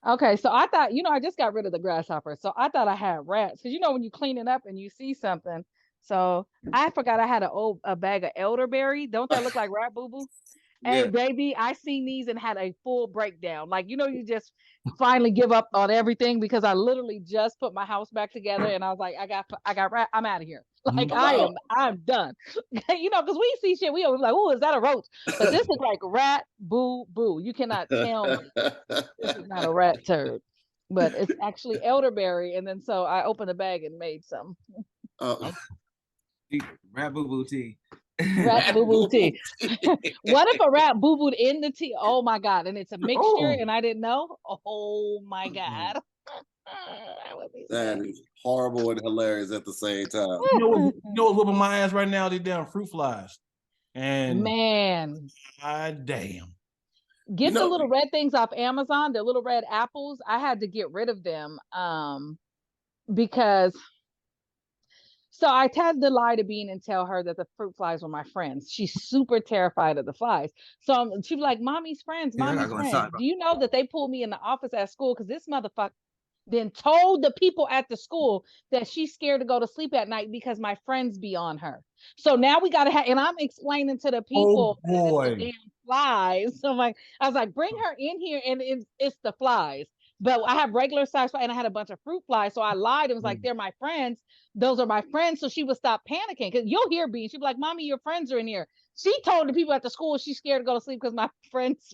Okay, so I thought, I just got rid of the grasshopper. So I thought I had rats. Because when you clean it up and you see something. So I forgot I had a bag of elderberry. Don't that look like rat boo boo? Hey, Yeah. baby, I seen these and had a full breakdown. Like, you just finally give up on everything because I literally just put my house back together and I was like, I got rat. I'm out of here. Like, Oh. I'm done. Because we see shit, we always like, oh, is that a roach? But this is like rat boo boo. You cannot tell me this is not a rat turd, but it's actually elderberry. And then so I opened the bag and made some Oh. Rat boo boo tea. rat Rat boo boo tea. boo. What if a rat boo booed in the tea? Oh my god! And it's a mixture, Oh. and I didn't know. Oh my god! That would be That is horrible and hilarious at the same time. What's whooping my ass right now? These damn fruit flies. And man. damn. You Get the know, little red things off Amazon. The little red apples. I had to get rid of them because so I had to lie to Bean and tell her that the fruit flies were my friends. She's super terrified of the flies. So she was like, "Mommy's friends, Yeah, I gotta mommy's go friends." inside. Do you know that they pulled me in the office at school because this motherfucker then told the people at the school that she's scared to go to sleep at night because my friends be on her. So now we gotta have, and I'm explaining to the Oh people that it's the boy. damn flies. So I was like, bring her in here, and it's the flies. But I have regular size flies, and I had a bunch of fruit flies. So I lied and was like, they're my friends. Those are my friends. So she would stop panicking because you'll hear Bean. She'd be like, "Mommy, your friends are in here." She told the people at the school she's scared to go to sleep because my friends,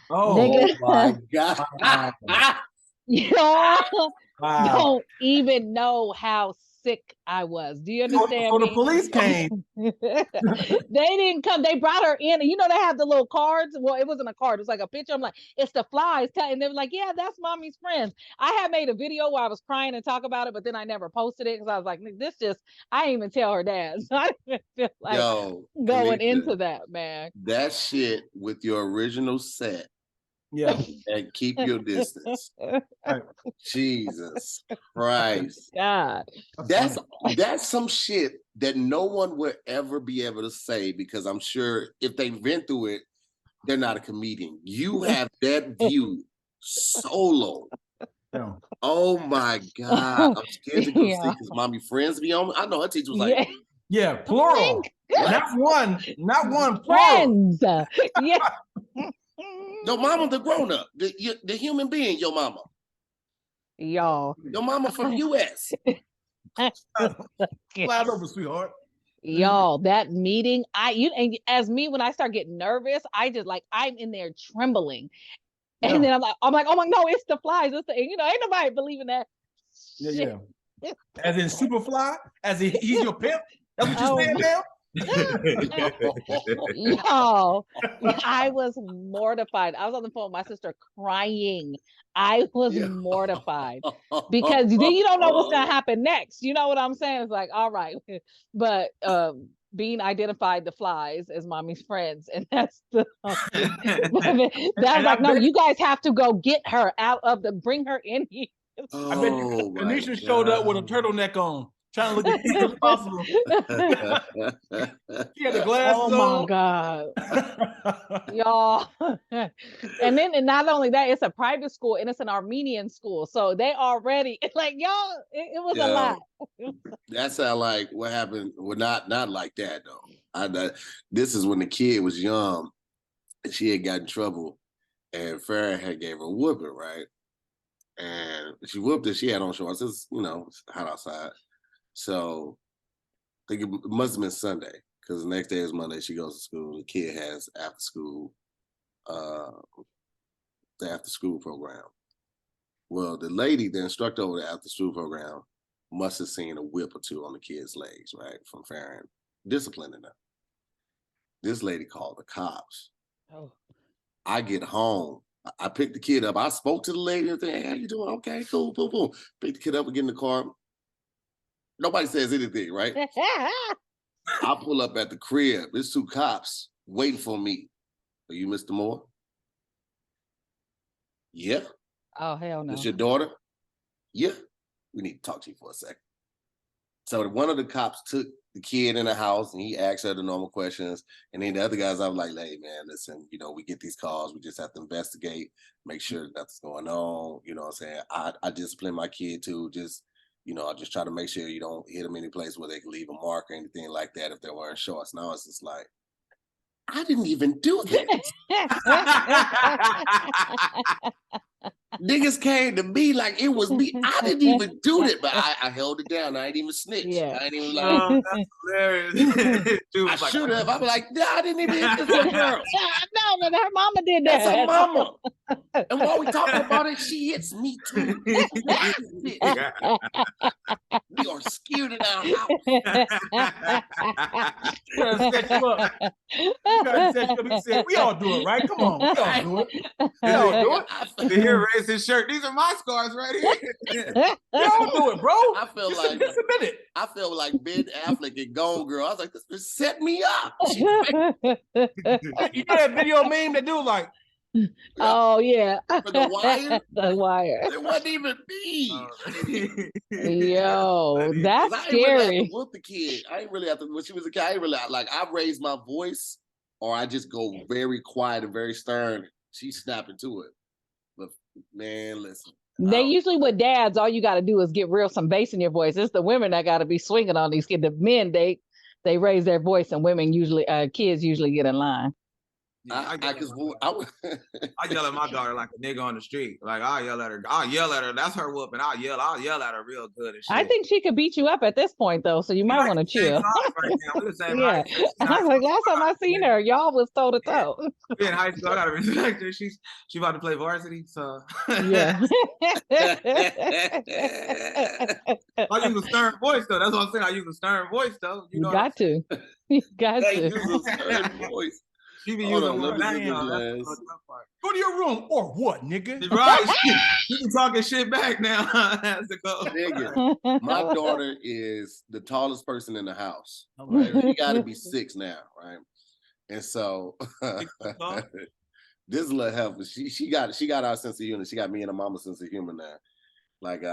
Oh oh my nigga. God. wow. Y'all Wow. don't even know how sick I was. Do you So understand the me? police came. They didn't come. They brought her in, and they have the little cards. Well, it wasn't a card; it was like a picture. I'm like, it's the flies. And they were like, yeah, that's mommy's friends. I had made a video where I was crying and talk about it, but then I never posted it because I was like, this just. I didn't even tell her dad, so I didn't even feel like Yo, going Kanisha, into that, man. that shit with your original set Yeah. and keep your distance. Right. Jesus Christ. God. That's That's funny. that's some shit that no one will ever be able to say because I'm sure if they've been through it, they're not a comedian. You have that view solo. Yeah. Oh my God. I'm scared to go to Yeah. sleep because mommy friends be on me. I know her teacher was like, Yeah. Yeah, plural. what? Not one, plural. Friends. Yeah. Your mama the grown up, the human being, your mama. Y'all. Your mama from US. Slide over, sweetheart. Y'all, that meeting, and as me, when I start getting nervous, I just like I'm in there trembling. And Yeah. then I'm like, oh my no, it's the flies. It's the ain't nobody believing that Yeah, shit. yeah. As in Superfly? As in he's your pimp? That's what you're Oh saying my now? y'all. I was mortified. I was on the phone with my sister crying. I was Yeah. mortified because then you don't know what's gonna happen next. You know what I'm saying? It's like, all right. But Bean identified the flies as mommy's friends, and that's the that was And like, no, you guys have to go get her out of bring her in here. I bet you Oh my Kanisha showed up with a God. turtleneck on, trying to look as cute as possible. She had the Oh glasses my on. god. Y'all. And not only that, it's a private school and it's an Armenian school. So they already like y'all, it was a Yo, lot. that sound like what happened. Well, not like that though. This is when the kid was young and she had got in trouble, and Farrah had gave her a whooping, right? And she whooped her. She had on shorts. It's it's hot outside, so I think it must have been Sunday because the next day is Monday. She goes to school. The kid has after school, uh, the after school program. Well, the lady, the instructor over the after school program, must have seen a whip or two on the kid's legs, right, from Farron disciplining them. This lady called the cops. Oh. I get home. I picked the kid up. I spoke to the lady and said, "Hey, how you doing? Okay, cool, boom, boom." Pick the kid up and get in the car. Nobody says anything, right? I pull up at the crib. There's two cops waiting for me. Are you Mr. Moore? Yeah. Oh hell This no. your daughter? Yeah. We need to talk to you for a second. So one of the cops took the kid in the house and he asked her the normal questions. And then the other guys, I was like, hey, man, listen, we get these calls. We just have to investigate, make sure that nothing's going on. You know what I'm saying? I discipline my kid too. Just, I just try to make sure you don't hit them any place where they can leave a mark or anything like that if they're wearing shorts. Now it's just like, I didn't even do that. Niggas came to me like it was me. I didn't even do that, but I held it down. I ain't even snitch. Yeah. I ain't even like. That's hilarious. I should have. I'm like, nah, I didn't even hit this little girl. No, her mama did that. That's her mama. And while we talking about it, she hits me too. We are scared in our house. Set you up. He said, we all do it, right? Come on, we all do it. We all do it. Did he raise his shirt? These are my scars right here. We all do it, bro. I feel like I feel like Ben Affleck and Gone Girl. I was like, this bitch set me up. You know that video meme that dude like, oh yeah, for the Wire. The Wire. It wasn't even me. Yo, that's I scary. really have to whoop the kid. I ain't really have to. When she was a kid, I ain't really like. I raise my voice, or I just go very quiet and very stern. She's snapping to it. But man, listen. They usually with dads, all you got to do is get some bass in your voice. It's the women that got to be swinging on these kids. The men, they raise their voice, and women usually, kids usually get in line. Yeah, I yell at my daughter like a nigga on the street. Like I'll yell at her. That's her whooping. I'll yell at her real good and shit. I think she could beat you up at this point though, so you might want to chill. Yeah. I was like, last time I seen her, y'all was toe to toe. We in high school, I gotta respect her. She about to play varsity, so yeah. I use a stern voice though. That's what I'm saying. I use a stern voice though. You got to. You got to. Use a stern voice. She be using Go to your room or what, nigga? Right. You be talking shit back now. Has to go. Nigga, my daughter is the tallest person in the house. Right? She got to be 6 now, right? And so this little helper, she got our sense of humor. She got me and her mama's sense of humor now. Like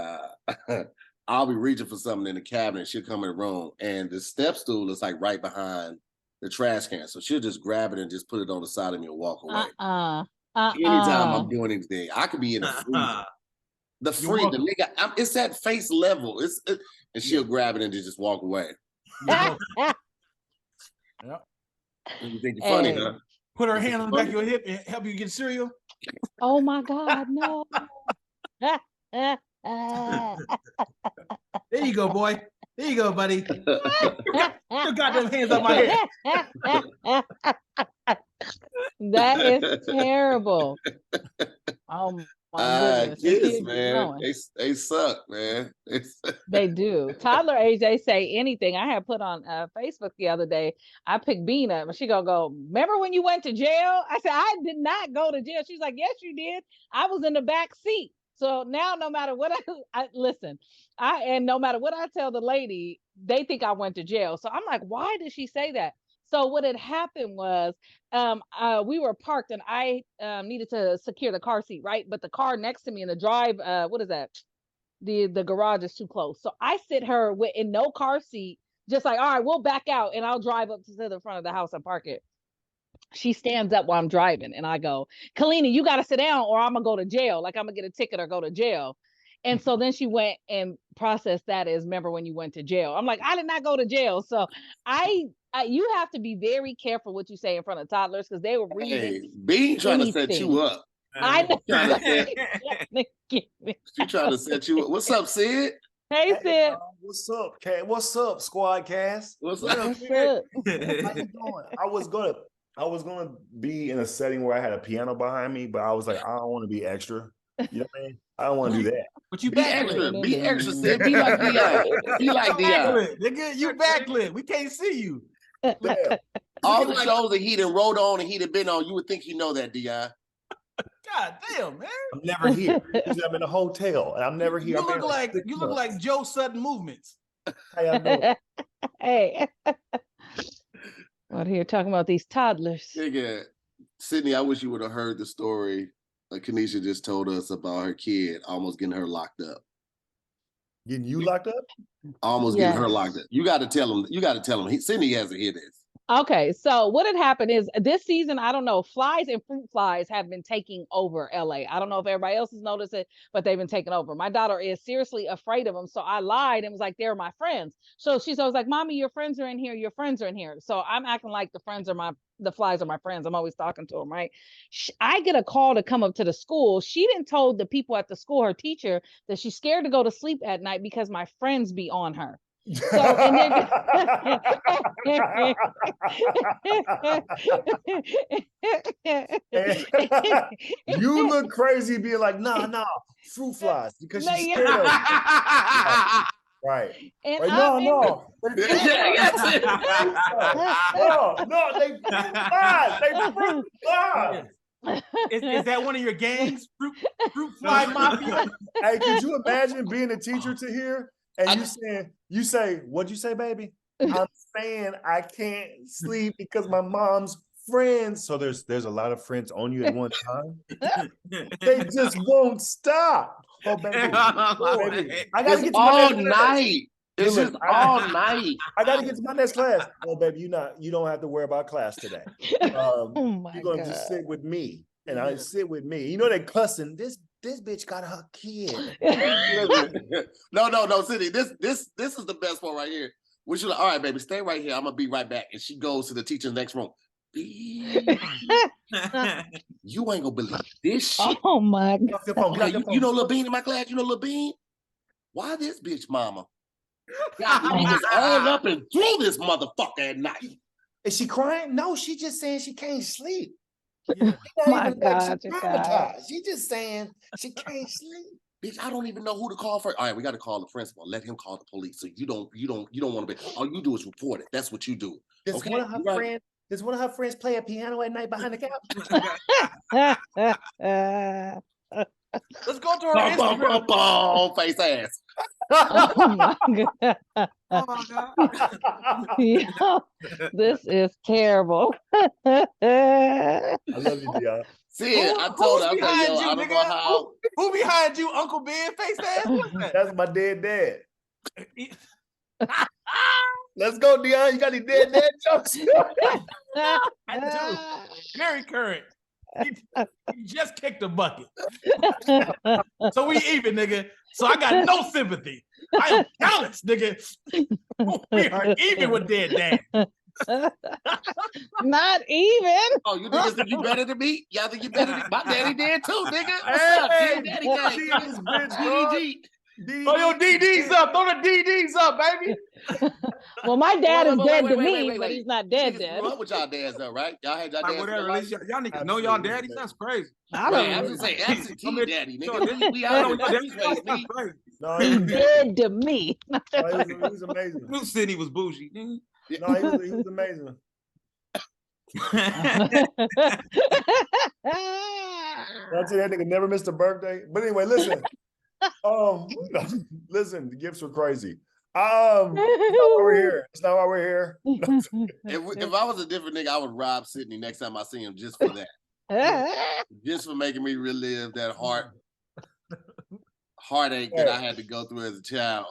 I'll be reaching for something in the cabinet. She'll come in the room, and the step stool is like right behind the trash can. So she'll just grab it and just put it on the side of me and walk away. Anytime I'm doing anything, I could be in the freezer. The freezer, nigga, it's at face level. And she'll grab it and just walk away. Yeah. You think you're funny, huh? Put her hand on the back of your hip and help you get cereal. Oh my God, no. There you go, boy. There you go, buddy. You got them hands up my head. That is terrible. Oh my goodness. Kids, man, they suck, man. They do. Toddler age, they say anything. I had put on Facebook the other day. I picked Bean up, and she gonna go, remember when you went to jail? I said, I did not go to jail. She's like, yes, you did. I was in the back seat. So now, no matter what I listen, no matter what I tell the lady, they think I went to jail. So I'm like, why did she say that? So what had happened was, we were parked, and I needed to secure the car seat, right? But the car next to me in the drive, what is that? The garage is too close. So I sit her in no car seat, just like, all right, we'll back out, and I'll drive up to the front of the house and park it. She stands up while I'm driving, and I go, Kalina, you got to sit down or I'm going to go to jail. Like, I'm going to get a ticket or go to jail. And so then she went and processed that as, remember when you went to jail? I'm like, I did not go to jail. So you have to be very careful what you say in front of toddlers, because they will read it. Bean trying to set you up. I know. She trying to set you up. What's up, Sid? Hey, Sid. What's up, What's up, Squad Cast? What's up? What's up? How you doing? I was gonna be in a setting where I had a piano behind me, but I was like, I don't want to be extra. You know what I mean? I don't want to do that. But you be extra. Be extra, Sid. Be like Dion. Be like Dion. Nigga, you backlit. We can't see you. Yeah. All the shows that he done wrote on and he done been on, you would think you know that, Dion. God damn, man. I'm never here. I'm in a hotel, and I'm never here. You look like Joe Sudden Movements. How y'all doing? Hey. Out here talking about these toddlers. Nigga, Sydney, I wish you would have heard the story like Kanisha just told us about her kid almost getting her locked up. Getting you locked up? Almost getting her locked up. You got to tell him. You got to tell him. Sydney has to hear this. Okay, so what had happened is this season, I don't know, flies and fruit flies have been taking over LA. I don't know if everybody else has noticed it, but they've been taking over. My daughter is seriously afraid of them. So I lied and was like, they're my friends. So she's always like, Mommy, your friends are in here. Your friends are in here. So I'm acting like the flies are my friends. I'm always talking to them, right? I get a call to come up to the school. She didn't told the people at the school, her teacher, that she's scared to go to sleep at night because my friends be on her. So and then you look crazy being like, nah, fruit flies because she's scared of them. Right. And right. No. No, they fruit flies. They fruit flies. Is that one of your gangs? Fruit fly mafia? Hey, could you imagine being a teacher to hear? And you say, what'd you say, baby? I'm saying I can't sleep because my mom's friends. So there's a lot of friends on you at one time. They just won't stop. Oh, baby. Baby. I gotta get to all night. It's just all night. I gotta get to my next class. Oh, baby, you don't have to worry about class today. You're gonna just sit with me. And I sit with me. You know they cussing. This bitch got her kid. No, Cindy. This is the best part right here. We should. All right, baby, stay right here. I'm gonna be right back. And she goes to the teacher's next room. You ain't gonna believe this shit. Oh my God! You know Lil Bean in my class. You know Lil Bean. Why this bitch mama got niggas all up and through this motherfucker at night? Is she crying? No, she just saying she can't sleep. My God, She just saying she can't sleep. Bitch, I don't even know who to call first. All right, we got to call the principal. Let him call the police. So you don't want to be. All you do is report it. That's what you do. Does one of her friends play a piano at night behind the couch? Let's go to her Instagram. Face ass. Oh my God. Oh my God. Yeah, this is terrible. I love you, Dion. See it. I told her. I don't know how. Who behind you, Uncle Ben? Face ass? What's that? That's my dead dad. Let's go, Dion. You got any dead dad jokes? I do. Very current. He just kicked a bucket. So we even, nigga. So I got no sympathy. I am callous, nigga. We are even with dead dad. Not even. Oh, you niggas think you better than me? Y'all think you better than me? My daddy did too, nigga. Hey, Daddy gang. DDG. Throw your DDs up. Throw the DDs up, baby. Well, my dad is dead to me, but he's not dead. Grew up with y'all dads though, right? Y'all had y'all dads. Whatever. Y'all niggas know y'all daddies. That's crazy. I don't know. I'm just saying, absentee daddy, nigga. We all know daddy's crazy. No, He's dead to me. he was amazing. Knew Sydney was bougie. No, he was amazing. I'll tell you, that nigga never missed a birthday. But anyway, listen. Listen, the gifts were crazy. That's not why we're here. That's not why we're here. If I was a different nigga, I would rob Sydney next time I see him just for that. Just for making me relive that heartache that I had to go through as a child.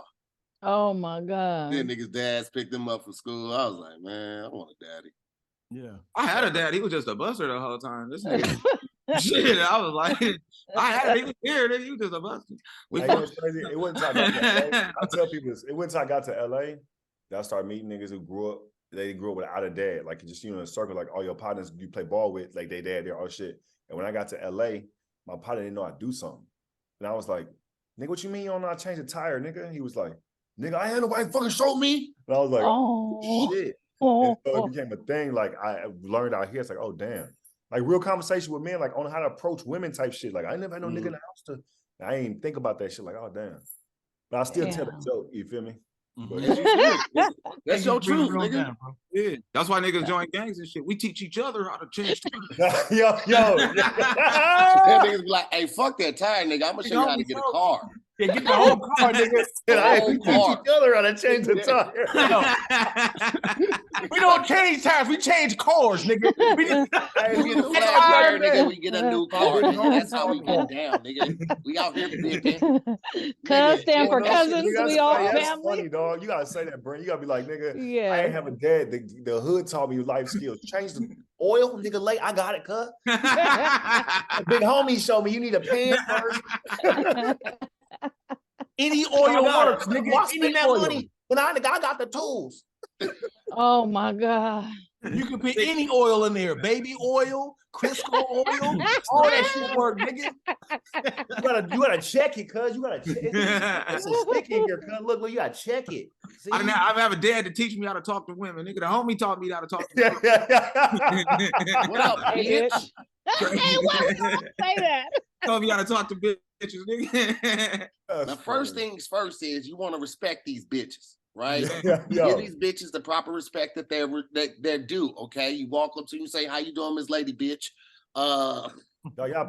Oh my God. Then niggas' dads picked them up from school. I was like, man, I want a daddy. Yeah. I had a dad. He was just a buster the whole time. This nigga. Shit, I was like, I had it. He was here. He was just a buster. It was crazy. It wasn't until I got to LA. I tell people this. It wasn't until I got to LA that I started meeting niggas who grew up without a dad. Like, just, in a circle, like all your partners you play ball with, like they dad, they're all shit. And when I got to LA, my partner didn't know I'd do something. And I was like, nigga, what you mean you don't know I changed the tire, nigga? He was like, nigga, I ain't nobody fucking show me. And I was like, oh shit. And so it became a thing. Like, I learned out here, it's like, oh damn. Like real conversation with men, like on how to approach women type shit. Like I ain't never had no nigga in the house to. I ain't even think about that shit. Like, oh damn. But I still tell the joke. You feel me? Mm-hmm. That's your truth, nigga. Yeah, that's why niggas join gangs and shit. We teach each other how to change. yo. Niggas be like, hey, fuck that tire, nigga. I'm gonna show you how to get a car. Yeah, get the whole car, nigga. We teach each other how to change the tire. We don't change tires. We change cars, nigga. We just, We get a flat tire, nigga. We get a new car. That's how we get down, nigga. We out here bipping. Cuz stand for cousins. We all that's family. funny, dog. You gotta say that, Brent. You gotta be like, nigga. Yeah. I ain't have a dad. The hood taught me life skills. Change the oil, nigga. Late, I got it, cuz. A big homie showed me you need a pan first. any oil works, nigga. Why spend that oil. money when I got the tools? Oh my God. You can put any oil in there, baby oil, Crisco oil, all that shit work, nigga. You gotta check it, cuz. You gotta check it. It's a stick in here, cuz. Look, you gotta check it. See? I have a dad to teach me how to talk to women. Nigga, the homie taught me how to talk to women. What up, bitch? Hey, why would you say that? Taught me how to talk to bitches, nigga. The first things first is you want to respect these bitches, right? Yeah. Give these bitches the proper respect that they're due. Okay, you walk up to you, say, "How you doing, Miss Lady Bitch?" Y'all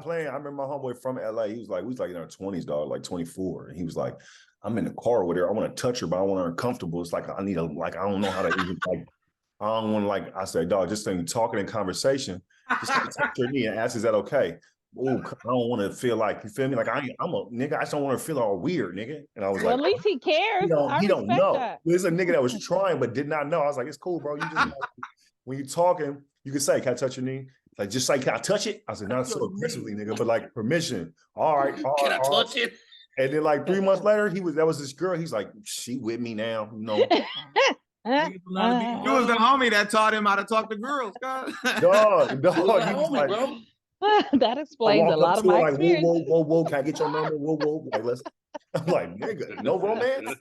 playing. I remember my homeboy from LA. He was like, we was like in our 20s, dog, like 24. And he was like, I'm in the car with her. I want to touch her, but I want her uncomfortable. It's like I need I don't know how to even I don't want to I said, dog, just think talking in conversation, just touch her knee and ask, is that okay? Oh, I don't want to feel like, you feel me? Like I'm a nigga. I just don't want to feel all weird, nigga. And I was Well, like, at least he cares. he don't know. That. There's a nigga that was trying but did not know. I was like, it's cool, bro. You just when you're talking, you can say, can I touch your knee? Like, just like, can I touch it? I said, not so aggressively, nigga, but like permission. All right. Can I touch it? And then like 3 months later, that was this girl. He's like, she with me now, you know. You was the homie that taught him how to talk to girls, God. Dog, He was like, bro. That explains a lot of my experience. Whoa, can I get your number? Whoa. Like, I'm like, nigga, no romance?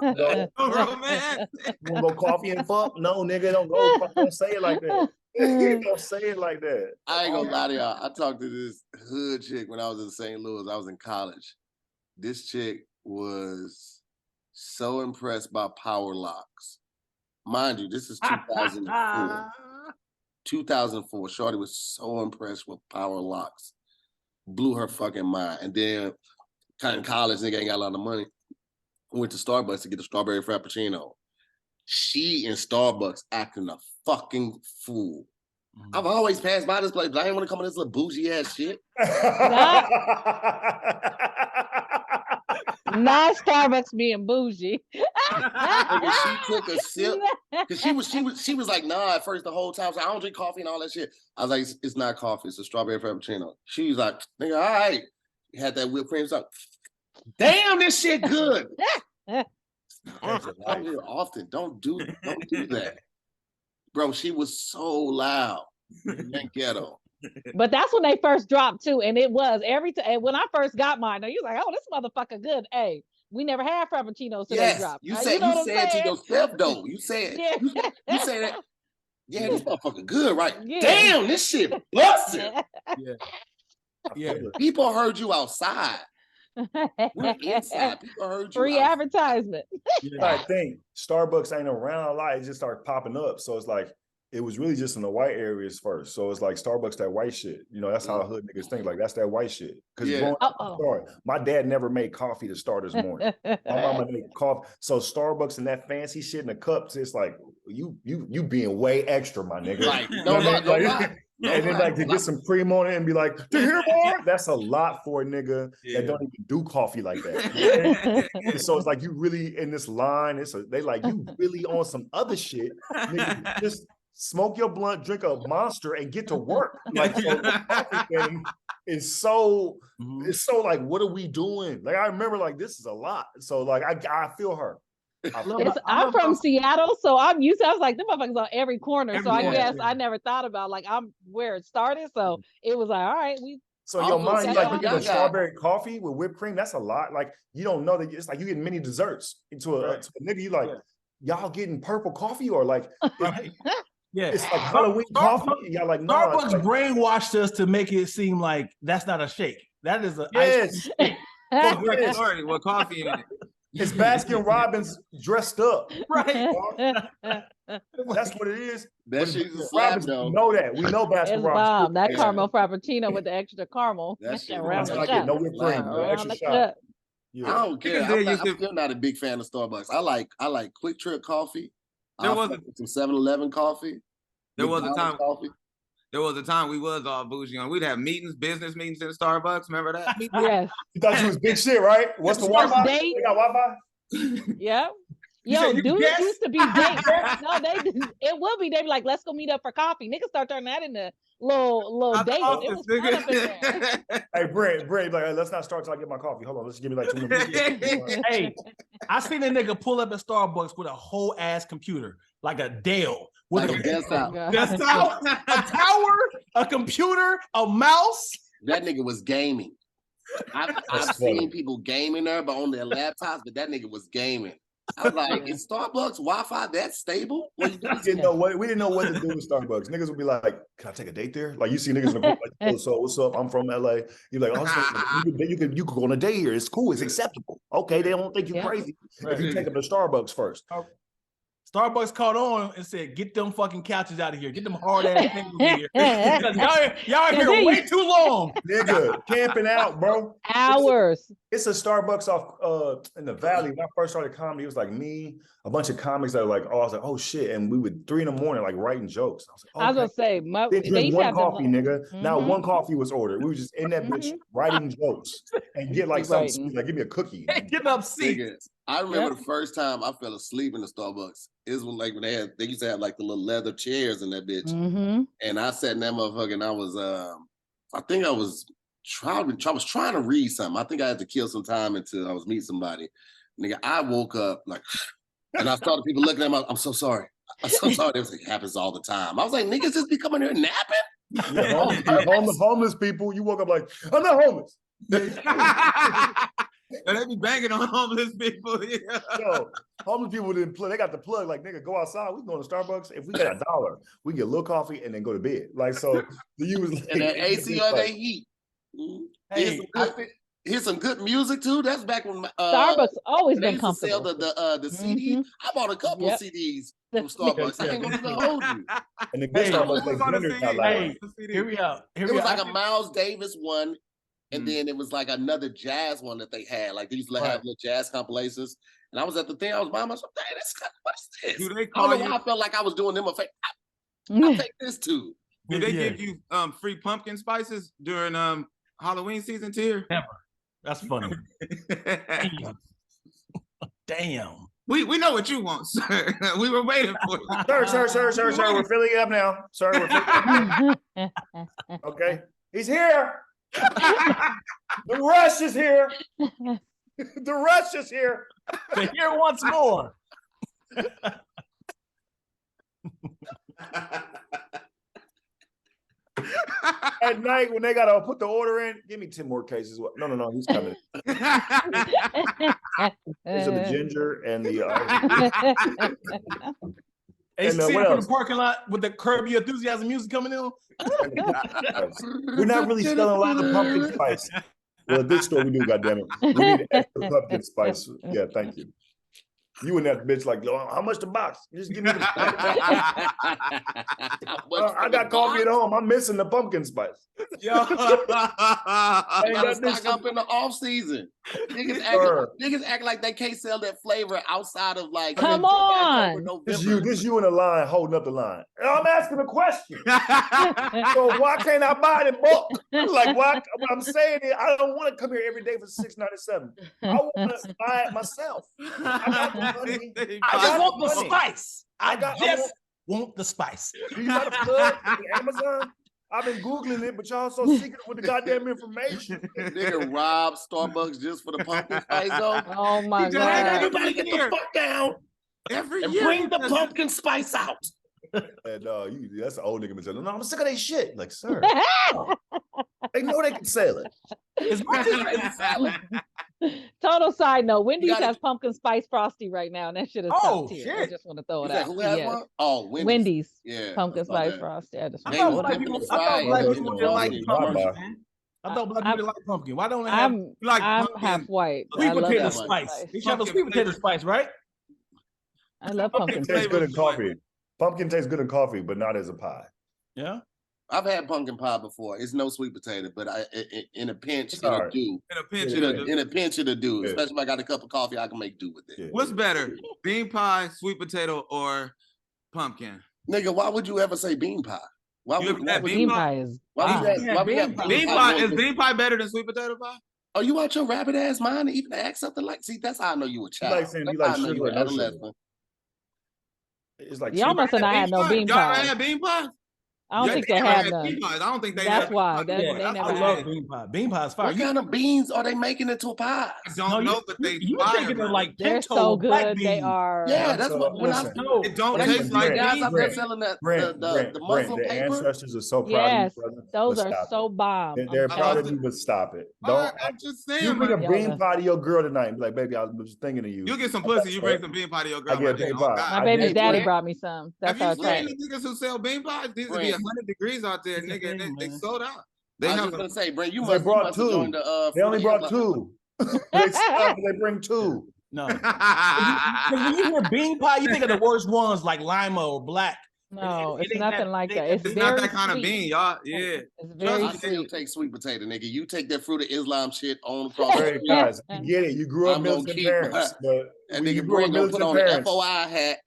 No romance. You wanna go coffee and fuck? No, nigga, don't say it like that. Don't say it like that. I ain't gonna lie to y'all. I talked to this hood chick when I was in St. Louis. I was in college. This chick was so impressed by power locks. Mind you, this is 2004. 2004. Shorty was so impressed with power locks. Blew her fucking mind. And then kind of college, nigga ain't got a lot of money. Went to Starbucks to get a strawberry frappuccino. She in Starbucks acting a fucking fool. I've always passed by this place, but I didn't want to come in this little bougie ass shit. Not Starbucks being bougie. She took a sip because she was like, nah, at first the whole time. So I don't drink coffee and all that shit. I was like, it's not coffee, it's a strawberry frappuccino. She was like, nigga, all right. Had that whipped cream stuff. Damn, this shit good. I'm here often. Don't do that. Bro, she was so loud and ghetto. But that's when they first dropped too. And it was every time when I first got mine, you was like, oh, this motherfucker good. Hey, we never had frappuccinos till they dropped. You said to yourself though. You said you say that. Yeah, this motherfucker good, right? Yeah. Damn, this shit busted. Yeah. People heard you outside. We're inside. People heard you free outside. Advertisement. I think Starbucks ain't around a lot. It just started popping up. So it's like, it was really just in the white areas first. So it's like Starbucks, that white shit. You know, that's how hood niggas think. Like, that's that white shit. Because my dad never made coffee to start his morning. My mama made coffee. So Starbucks and that fancy shit in the cups, it's like, you being way extra, my nigga. Right. No, and then like to get some cream on it and be like, to hear more? That's a lot for a nigga that don't even do coffee like that. And so it's like you really in this line. They like you really on some other shit. Nigga, just smoke your blunt, drink a Monster, and get to work. Like so the coffee thing is so it's so like, what are we doing? Like I remember like this is a lot. So like I feel her. I'm from Seattle, so I'm used to. I was like, the motherfuckers on every corner. So I guess I never thought about like I'm where it started. So it was like, all right, we. So in your mind, you like you get a strawberry coffee with whipped cream. That's a lot. Like you don't know that it's like you getting many desserts to a nigga. You like y'all getting purple coffee or like. Yeah, it's like Halloween coffee. Y'all like Starbucks brainwashed us to make it seem like that's not a shake. That is a yes. Sorry, with coffee in it. It's Baskin Robbins dressed up. Right. That's what it is. That shit is a slap, though. We know that. We know Baskin It's Robbins. bomb. That Yeah. caramel frappuccino with the extra caramel. That shit. Around That's the what I get. cup. No whipped cream. No Around extra the shot. cup. Yeah. I don't care. Niggas I'm used to- still not a big fan of Starbucks. I like Quick Trip coffee. There I'll was fuck with some 7-Eleven coffee. There was a McDonald's time. coffee. There was a time we was all bougie and we'd have meetings, business meetings in Starbucks. Remember that? Yes. You thought you was big shit, right? What's the First Wi-Fi? date. They got Wi-Fi? Yeah. You Yo, said you dudes guessed? used to be dates. No, they didn't. It will be. They be like, let's go meet up for coffee. Niggas start turning that into little Out the dates. It office, was fun up in there. Hey, Brent, like, hey, let's not start till I get my coffee. Hold on, let's give me like 2 minutes. Hey, I seen a nigga pull up at Starbucks with a whole ass computer, like a Dell, with Like a desktop. desktop, a tower, a computer, a mouse. That nigga was gaming. I've funny. seen people gaming there, but on their laptops. But that nigga was gaming. I was like, is Starbucks Wi-Fi that stable? We didn't know what to do with Starbucks. Niggas would be like, "Can I take a date there?" Like you see niggas in the group like, "Oh, so what's up? I'm from LA." You're like, "Oh, so you could go on a date here. It's cool. It's acceptable." Okay, they don't think you're Yeah. crazy if you take them to Starbucks first. Starbucks caught on and said, "Get them fucking couches out of here. Get them hard ass things in here. Because y'all are here way too long." Nigga, camping out, bro. Hours. It's a Starbucks off in the valley. When I first started comedy, it was like me, a bunch of comics that were like, I was like, oh shit. And we would 3 a.m, like writing jokes. I was like, I was gonna say, They they drink used to one have coffee, them. nigga. Now one coffee was ordered. We were just in that bitch writing jokes and get like something Writing. sweet, like give me a cookie. Getting up seats. Nigga, I remember the first time I fell asleep in the Starbucks. It was when they used to have like the little leather chairs in that bitch. Mm-hmm. And I sat in that motherfucker and I was trying to read something. I think I had to kill some time until I was meeting somebody. Nigga, I woke up like, and I started people looking at me. I'm so sorry. I'm so sorry. It happens all the time. I was like, niggas just be coming here napping. Yeah, homeless people. You woke up like, I'm not homeless. And they be banging on homeless people. Yeah. Yo, homeless people didn't play. They got the plug. Like, nigga, go outside. We going to Starbucks. If we got $1, we get a little coffee and then go to bed. Like, so you was like, And that AC on their heat. Hey, Here's some good music too. That's back when Starbucks always they been used to sell comfortable. the CDs. I bought a couple Yep. CDs from Starbucks. I ain't gonna even hold you. and the good Hey, Starbucks, who's like, on the vendors CD? not loud. Hey, here we are. Here It we was are. like a Miles Davis one, and then it was like another jazz one that they had. Like they used to have little jazz compilations. And I was at the thing, I was buying myself. Dang, what is this? Do they I call don't know you? why I felt like I was doing them a favor. I'll take this too. Do they Yeah. give you free pumpkin spices during Halloween season tier? Never. That's funny. Damn. We know what you want, sir. We were waiting for you. Sir, we're filling it up now. Sir, we're filling it up. Okay. He's here. The rush is here. The rush is here. But here once more. At night when they gotta put the order in, give me 10 more cases. No, he's coming. These are the ginger and the Hey, And, see what it from else? the parking lot with the Curb Your Enthusiasm music coming in. We're not really selling a lot of pumpkin spice. Well, at this store we do, goddammit. We need extra pumpkin spice. Yeah, thank you. You and that bitch like, how much the box? Just give me the I got coffee at home. I'm missing the pumpkin spice. Yo. I gotta stock up in the off season. Niggas act like they can't sell that flavor outside of like. Come on. This you in the line holding up the line. And I'm asking a question. So why can't I buy it in bulk? Like why? What I'm saying is I don't want to come here every day for $6.97. I want to buy it myself. I got the money. I just want the money. spice. I just want the spice. Do you got a plug for Amazon? I've been Googling it, but y'all so secret with the goddamn information. Nigga rob Starbucks just for the pumpkin spice though. Oh my He just- god. Everybody get the fuck down Every and year. bring the pumpkin spice out. And that's an old nigga mentality. No, I'm sick of that shit. Like, sir, they know they can sell it. It's Total side note, Wendy's gotta- has pumpkin spice frosty right now, and that shit is Oh, top tier. shit. I just want to throw it You said out. who has Yes. one? Oh, Wendy's Yeah, pumpkin I saw spice that. frosty. I just I They want thought was to black throw dipping it people, out. the I thought fries black in people the didn't like frosting. pumpkins, Bye-bye. man. I thought black people like pumpkin. Why don't they have? I'm like I'm pumpkin. half white. Sweet I love potato pumpkin spice. They should have a sweet potato spice, right? I love Pumpkin pumpkin tastes spice. good in coffee. Pumpkin tastes good in coffee, but not as a pie. Yeah. I've had pumpkin pie before. It's no sweet potato, but in a pinch It's it'll all right. do. In a pinch, Yeah. In a pinch it'll do. Yeah. Especially if I got a cup of coffee, I can make do with it. Yeah. What's better, bean pie, sweet potato, or pumpkin? Nigga, why would you ever say bean pie? Why You would ever had why Bean would- pie is why would fire. you have- why would you have Bean pie is bean pie better than sweet potato pie? Oh, you out your rabbit ass mind to even ask something like? See, that's how I know you a child. like saying you That's like how I know sugar you or an no sugar. adolescent. It's like Y'all must have not had no bean Y'all ever pie. had bean pie? I don't think they never had bean none. pies. I don't think they That's had why. bean pie. They Yeah, never I had. love bean pie. Bean pie is fire. What kind of beans are they making into a pie? I don't know, but they you fire, thinking bro. of like They're pinto so black good. They beans. are. Yeah, that's what when listen. It don't when I taste used to like see guys out there beans. selling the Brent, muzzle the paper. ancestors are so proud Yes, of you, brother. those but are stop so it. bomb. They're I'm proud telling of you, but stop it. All Don't. right, I'm just You saying, bring a man. bean Y'all pie to your girl tonight and be like, baby, I was thinking of you. You get some pussy, you bring some bean pie to your girl. I get my a nigga. bean Oh, pie. God. My I baby's Hey, daddy Brent. brought me some. That's how Have I you tried seen it. the niggas who sell bean pies? These would be Brent. 100 degrees out there, It's a nigga, and thing, they man. sold out. They I was have just gonna say, Brent, you They must brought have two. joined the They only Fruit brought Airline. two. They stopped and they bring two. No. Because when you hear bean pie, you think of the worst ones like lima or black. No, It it's ain't nothing like that. It's It's not very that kind of sweet. bean, y'all. Yeah. It's I very still sweet. take sweet potato, nigga. You take that Fruit of Islam shit on across the Very street. guys, you get it. You grew up I'm gonna militant keep parents, but And when you nigga grew up Brent gonna put militant on the parents, FOI hat.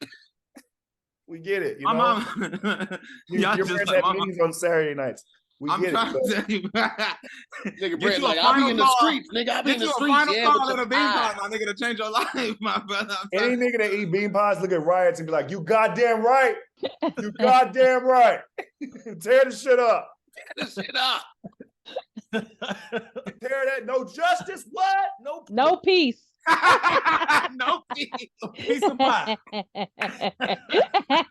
we get it. You My know, mom. your Y'all parents just have like, my mom. meetings on Saturday nights. We I'm get trying it. to tell you. Nigga Get Brent you a like, I'll be final in the call. streets, nigga. I'll be in Get the you a streets. final Yeah, call with and the a bean pie. pie, my nigga, to change your life, my brother. I'm Any telling you. nigga that eat bean pies look at riots and be like, "You goddamn right, you goddamn right." Tear the shit up. This shit up. Tear that. No justice. What? No. No peace. No peace. Piece of pie.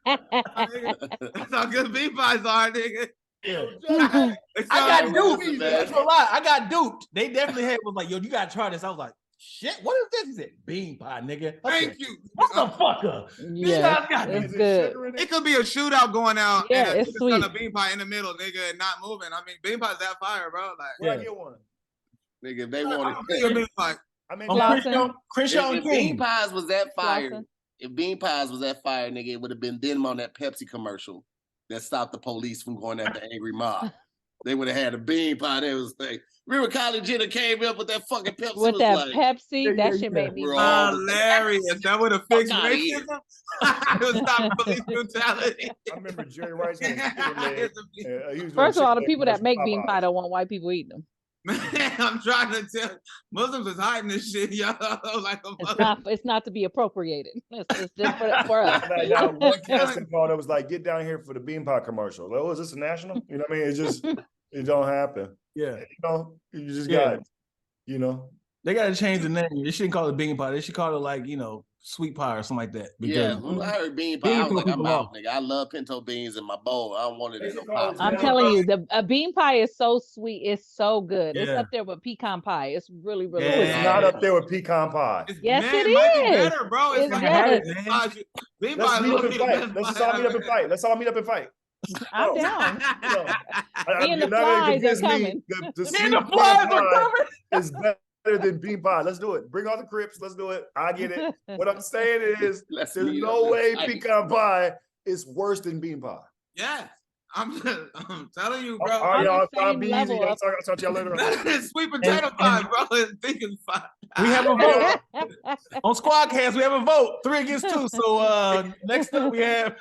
That's how good bean pies are, nigga. Yeah. They I sound got like duped. listen, man. That's a lie. I got duped. They definitely was like, yo, you gotta try this. I was like, shit, what is this? He said, bean pie, nigga. I said, Thank you. motherfucker. Yeah, These guys got it's me. good. It could be a shootout going out Yeah, and it's it's on a sweet. bean pie in the middle, nigga, and not moving. I mean, bean pie's that fire, bro. Like, Where I Yeah. get one? Nigga, if they I'm wanted gonna tell you a bean pie. I mean, On Lawson. Crenshaw if and Bean King. Pies was that fire, Lawson. if Bean Pies was that fire, nigga, it would have been them on that Pepsi commercial that stopped the police from going after angry mob. They would have had a bean pie. They was like, remember Kylie Jenner came up with that fucking Pepsi. With was that like, Pepsi, that shit made me Bro. mad. Hilarious. That would have fixed outta here. racism. It would stop police brutality. I remember Jerry Rice had a chicken leg. He was doing First of all, the chicken people leg that make bean Popeyes. pie don't want white people eating them. Man, I'm trying to tell Muslims is hiding this shit, yo. Like It's not to be appropriated. It's just for us. Now, one casting call that was like, "Get down here for the bean pie commercial." Like, oh, is this a national? You know what I mean? It just it don't happen. Yeah. You know, you just Yeah. got it. You know, They gotta change the name. They shouldn't call it bean pie. They should call it like, sweet pie or something like that. yeah, Because when I heard bean pie, I Beans was like, throw I'm people out, off. nigga. I love pinto beans in my bowl. I don't want it in no pie. I'm telling you, a bean pie is so sweet. It's so good. It's Yeah. up there with pecan pie. It's really, really Yeah. good. it's not up there with pecan pie. Yes, it might be is. better, bro. It's It like is. bean Let's pie meet up look and the fight. best Let's pie all meet up ever. and fight. Let's all meet up and fight. I'm No. down. No. Me and the You're not gonna flies are convince me coming. that the Me sweet and the pecan flies are pie coming. is better than bean pie. Let's do it. Bring all the Crips. Let's do it. I get it. What I'm saying is, Let's there's meet no up way and fight. pecan pie is worse than bean pie. Yeah, I'm telling you, All bro. right, y'all. On the I'll same be easy. level I'll of- talk to y'all later. Sweet potato pie, bro. It's thinking pie. We have a vote. On SquADD, we have a vote. 3 against 2. So next up we have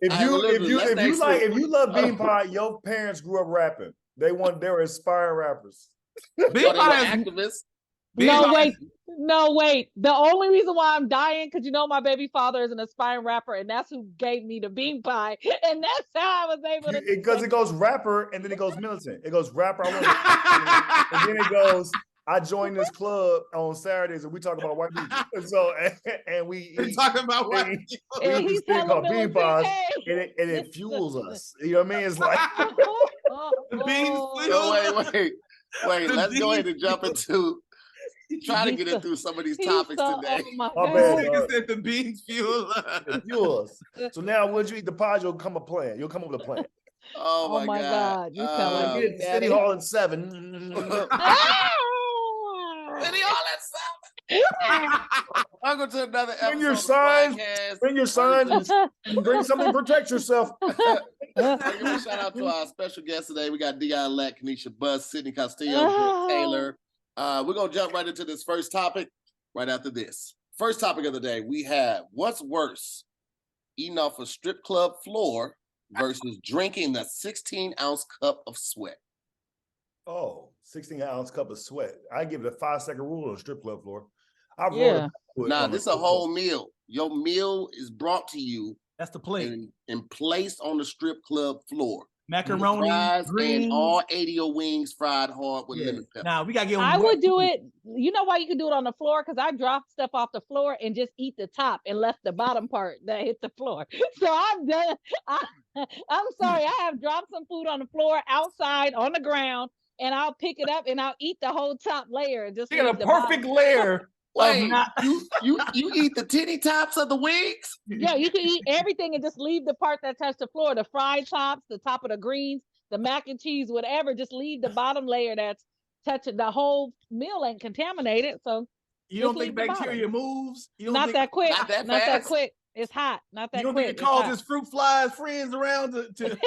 If you love bean pie, your parents grew up rapping. They were aspiring rappers. Bean Or they were pie is activists. bean No, pie wait. No, wait. The only reason why I'm dying, because my baby father is an aspiring rapper, and that's who gave me the bean pie. And that's how I was able to. Because it goes rapper and then it goes militant. It goes rapper, and then it goes, I joined this club on Saturdays and we talk about white people. And so and we We're eat, talking about what? we eat And this he's thing hella called bean militant. pies Hey. and it fuels us. You know what I mean? It's like Beans Oh. Wait. The Let's go ahead beans. and jump into try to He's get so- into some of these He's topics so today. over my My head. bad, Nigga dog. said the beans fuel. it fuels. So now once you eat the pies, you'll come a plan. You'll come up with a plan. Oh my God. You sound like Get Big City Daddy. Hall at 7. City Hall at 7. Welcome to another episode Bring your of signs. SquADD. Bring your signs and bring something to protect yourself. Shout out to our special guest today. We got Dion Lack, Kanisha Buss, Sydney Castillo, Brent Taylor. We're gonna jump right into this first topic right after this. First topic of the day, we have what's worse, eating off a strip club floor versus drinking the 16-ounce cup of sweat. Oh, 16-ounce cup of sweat. I give it a 5-second rule on a strip club floor. I've Yeah. Nah, this is a whole meal. Your meal is brought to you That's the plate. and placed on the strip club floor. Macaroni, Fries greens. and all 80 wings fried hard with lemon pepper. Now we gotta get. I would do it. You know why you could do it on the floor? Because I dropped stuff off the floor and just eat the top and left the bottom part that hit the floor. So I'm done. I'm sorry. I have dropped some food on the floor outside on the ground, and I'll pick it up and I'll eat the whole top layer and just. You got a perfect layer. Wait, you eat the titty tops of the wings? Yeah, you can eat everything and just leave the part that touched the floor, the fried tops, the top of the greens, the mac and cheese, whatever. Just leave the bottom layer that's touching. The whole meal ain't contaminated. So you don't think bacteria moves? You don't not think, that quick. Not that not fast? that quick. It's hot. Not that you don't quick. think it causes fruit flies friends around to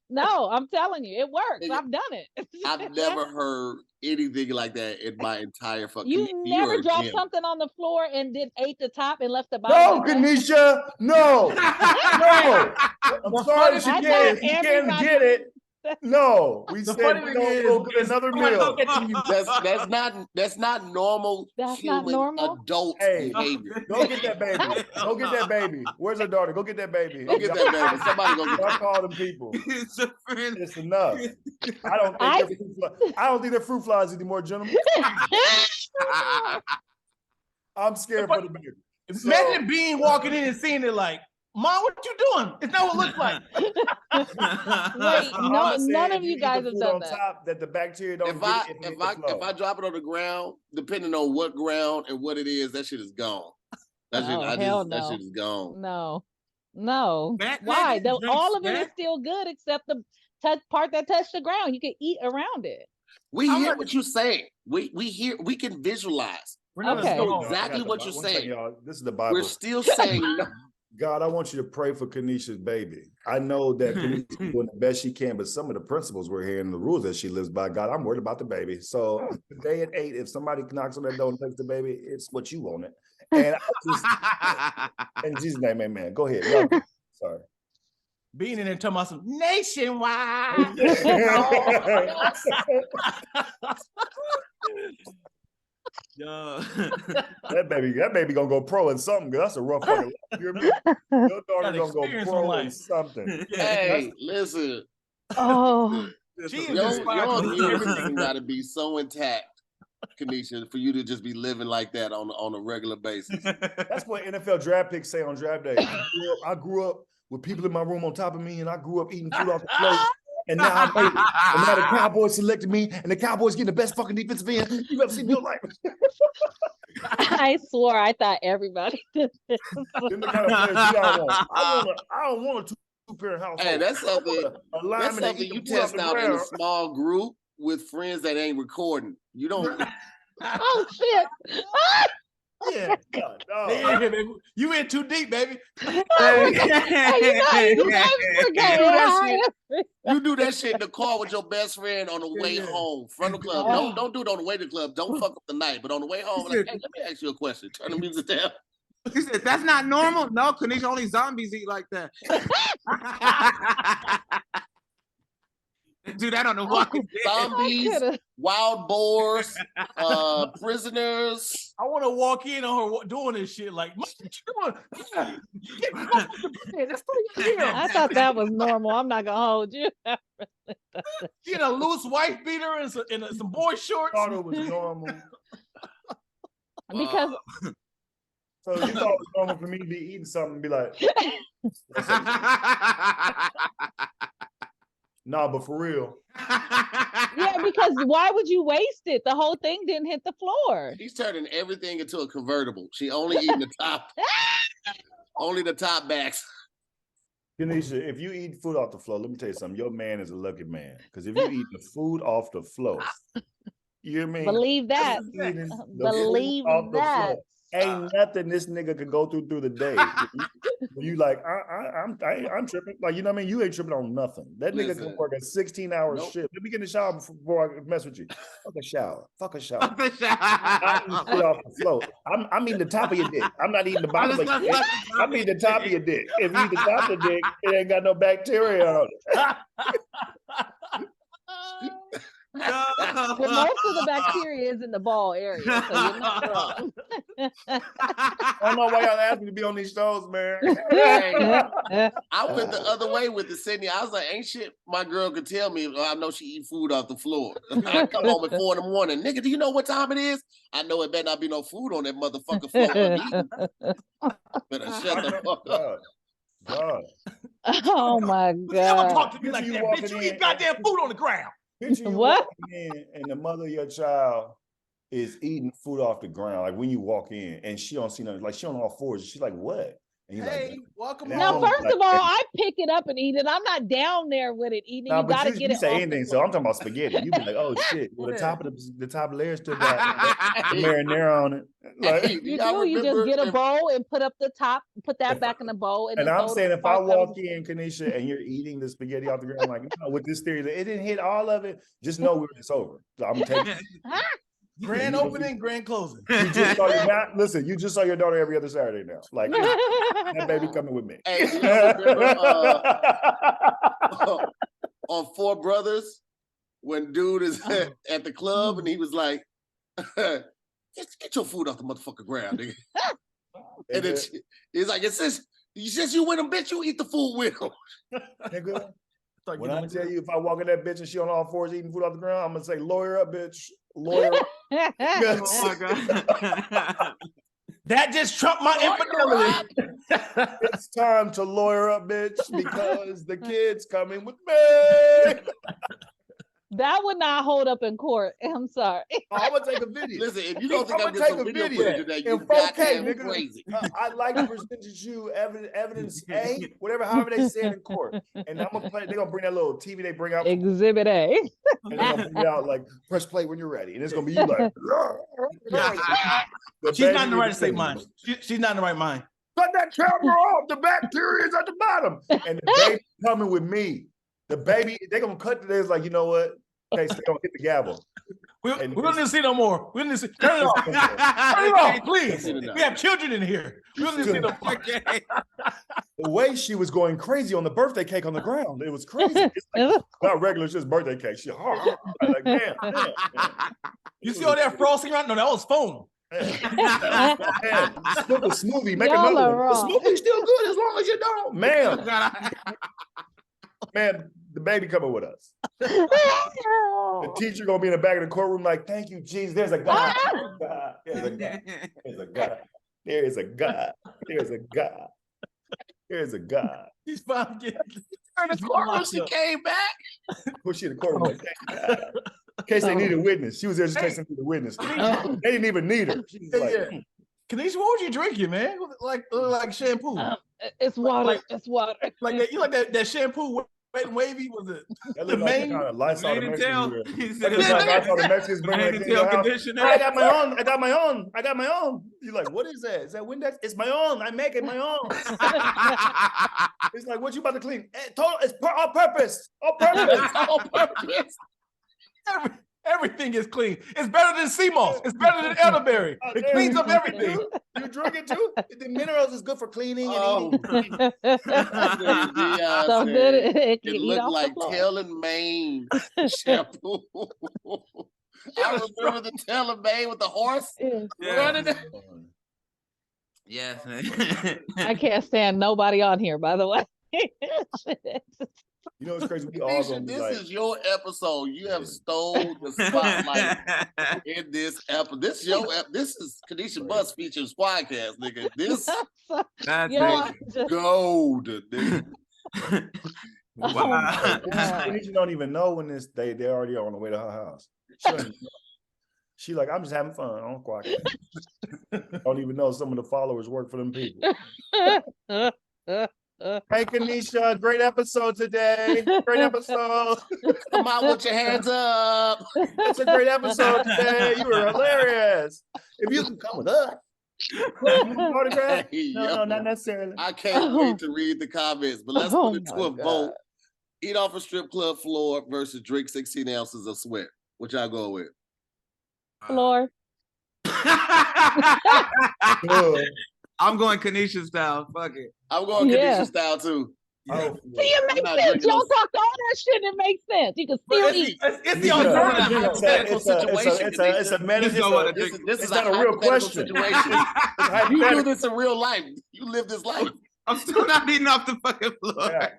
No, I'm telling you, it works. I've done it. I've never heard anything like that in my entire fucking. You never dropped something on the floor and ate the top and left the No, bottom. like that? Kanisha, no. No. I'm sorry she can. If you can't get it. No, we said we don't go get another meal. That's not normal That's not normal? adult behavior. Go get that baby. Go get that baby. Where's her daughter? Go get that baby. Go get that baby. Somebody go get Y'all that. call them people. It's enough. I don't think they're fruit flies anymore, gentlemen. I'm scared for the baby. Imagine Bean walking in and seeing it like, Mom, what you doing? It's not what it looks like. Wait, none of you guys have done that. Top that the bacteria don't. If I drop it on the ground, depending on what ground and what it is, that shit is gone. That shit is gone. No. That Why? nigga All of it drinks is still good except the part that touched the ground. You can eat around it. We hear what you're saying. We hear. We can visualize. Okay. Know exactly what you're saying. Y'all. This is the Bible. We're still saying. God, I want you to pray for Kanisha's baby. I know that Kanisha's doing the best she can, but some of the principles we're hearing, the rules that she lives by, God, I'm worried about the baby. So today at 8, if somebody knocks on that door and takes the baby, it's what you want it. And I just, in Jesus' name, amen. Go ahead. Sorry. Being in there talking about some nationwide. That baby gonna go pro in something. That's a rough fucking life. Your daughter gonna go pro in something. Hey, listen. Oh, your everything got to be so intact, Kanisha, for you to just be living like that on a regular basis. That's what NFL draft picks say on draft day. I grew up with people in my room on top of me, and I grew up eating food off the plate. And now the Cowboys selected me, and the Cowboys getting the best fucking defensive end you've ever seen in your life. I swore I thought everybody did this. Them the kind of players you want. I don't want a two-parent household. Hey, that's something you test out in a small group with friends that ain't recording. You don't. Oh shit! Yeah, you in too deep, baby. You do that shit in the car with your best friend on the way home from the club. Don't do it on the way to the club. Don't fuck up the night. But on the way home, like, hey, let me ask you a question. Turn the music down. He said, that's not normal. No, Kanisha, only zombies eat like that. Dude, I don't know what. Zombies, wild boars, prisoners. I want to walk in on her doing this shit like, I thought that was normal. I'm not gonna hold you. She in a loose wife beater and some boy shorts. I thought it was normal. Because so you thought it was normal for me to be eating something and be like, nah, but for real. yeah, because why would you waste it? The whole thing didn't hit the floor. She's turning everything into a convertible. She only eating the top, only the top backs. Kanisha, if you eat food off the floor, let me tell you something. Your man is a lucky man. Because if you eat the food off the floor, you hear me? Believe that. Eating the Believe food off the that. floor. Ain't nothing this nigga could go through the day. You like, I'm tripping. Like, you know what I mean? You ain't tripping on nothing. That nigga can work a 16-hour shift. Let me get in the shower before I mess with you. Fuck a shower. Fuck a shower. I eat food off the floor. I'm eating the top of your dick. I'm not eating the bottom of your dick. I'm eating the top of your dick. If you eat the top of the dick, it ain't got no bacteria on it. But most of the bacteria is in the ball area, so you're not wrong. I don't know why y'all asked me to be on these shows, man. I went the other way with the Sydney. I was like, ain't shit my girl could tell me. I know she eat food off the floor. I come home at 4 in the morning. Nigga, do you know what time it is? I know it better not be no food on that motherfucking floor. Better shut the fuck up. God. Oh my You never God. talk to me like that, bitch. You eat goddamn food on the ground. Picture you What? walking in and the mother of your child is eating food off the ground. Like when you walk in and she don't see nothing, like she on all fours. She's like, what? And you're Hey, like, welcome Now, home. first of all, I pick it up and eat it. I'm not down there with it eating. nah, You gotta get you it say off anything. the So floor. I'm talking about spaghetti. You be like, oh shit. Well, the top layer still got marinara on it. Like, Hey, You y'all do. You just remember get a if- bowl and put up the top, put that back in the bowl, and and then I'm throw saying the if I parts that was- walk in, Kanisha, and you're eating the spaghetti off the ground, like, no, with this theory that it didn't hit all of it, just know when it's over. So I'm taking Grand opening, grand closing. you just saw listen, you just saw your daughter every other Saturday now. Like that baby coming with me. Hey, do y'all remember on Four Brothers when dude is at the club and he was like, get your food off the motherfucking ground, nigga. And then he's like, since you with him, bitch, you eat the food with him. Nigga, when I tell you if I walk in that bitch and she on all fours eating food off the ground, I'm gonna say, lawyer up, bitch. Lawyer up. Oh my God. That just trumped my infidelity. It's time to lawyer up, bitch, because the kid's coming with me. That would not hold up in court. I'm sorry. I'm gonna take a video. Listen, if you don't think I'm I'm gonna getting take some a video video footage today, you in 4K, goddamn nigga. crazy. I'd like to present to you evidence A, however they say it in court. And I'm gonna play, they're gonna bring that little TV they bring out. Exhibit A. And they're gonna bring it out like press play when you're ready. And it's gonna be you like She's not in the right state of mind. She's not in the right mind. Cut that camera off. The bacteria is at the bottom. And the baby coming with me. The baby, they're gonna cut to this like, you know what? Okay, so they don't hit the gavel. We don't need to see no more. We don't need to see. Turn it off. Turn it off, please. We have children in here. We don't need to see no more. The way she was going crazy on the birthday cake on the ground, it was crazy. It's like, not regular, it's just birthday cake. She like, man. You see all that frosting around? No, that was foam. Man, still the smoothie. Make Y'all another are one. The wrong. smoothie's still good as long as you don't. Man, the baby coming with us. The teacher gonna be in the back of the courtroom like, thank you, Jesus. There's a God. There's a God. There's a God. There is a God. There's a God. There's a God. She's fine. The courtroom, she came back. Push you in the courtroom like, thank you, God. In case they need a witness. She was there just in case they need a witness. They didn't even need her. She was like, Kanisha, what was you drinking, man? Like shampoo. It's water. It's water. Like that, you like that shampoo wet and wavy? Was it that the looked like main? kind of Lysol the Tell. Mexicans. He said That looked like Lysol the Mexicans bringing that kid in your house. conditioner. I got my own. I got my own. I got my own. You're like, what is that? Is that Windex? It's my own. I make it my own. It's like, what you about to clean? It's all purpose. All purpose. All purpose. Everything is clean. It's better than sea moss. It's better than elderberry. It cleans up everything. You drink it too? The minerals is good for cleaning and eating. So good. It looked like Tail and Mane shampoo. I remember the Tail and Mane with the horse running. Yes. I can't stand nobody on here, by the way. You know what's crazy? We all Kanisha, gonna be this like, is your episode. You have stole the spotlight in this episode. This is your this is Kanisha Buss featuring SquADD, nigga. This That's gold, nigga. Wow. Kanisha don't even know when they're already on the way to her house. She like, I'm just having fun on SquADD. Don't even know some of the followers work for them people. Hey, Kanisha, great episode today. Great episode. Come out with your hands up. It's a great episode today. You were hilarious. If you can come with us. Autograph? Hey, No, yo. not necessarily. I can't wait to read the comments, but let's put it to a vote. Eat off a strip club floor versus drink 16 ounces of sweat. What y'all go with? Floor. I'm going Kanisha style. Fuck it. I'm going Kanisha style too. Oh, See, it makes sense. Y'all talk all that shit. It makes sense. You can still eat. It's the hypothetical situation. It's a medical. This is not a real question. Situation. You do this in real life. You live this life. I'm still not eating off the fucking floor. Yeah.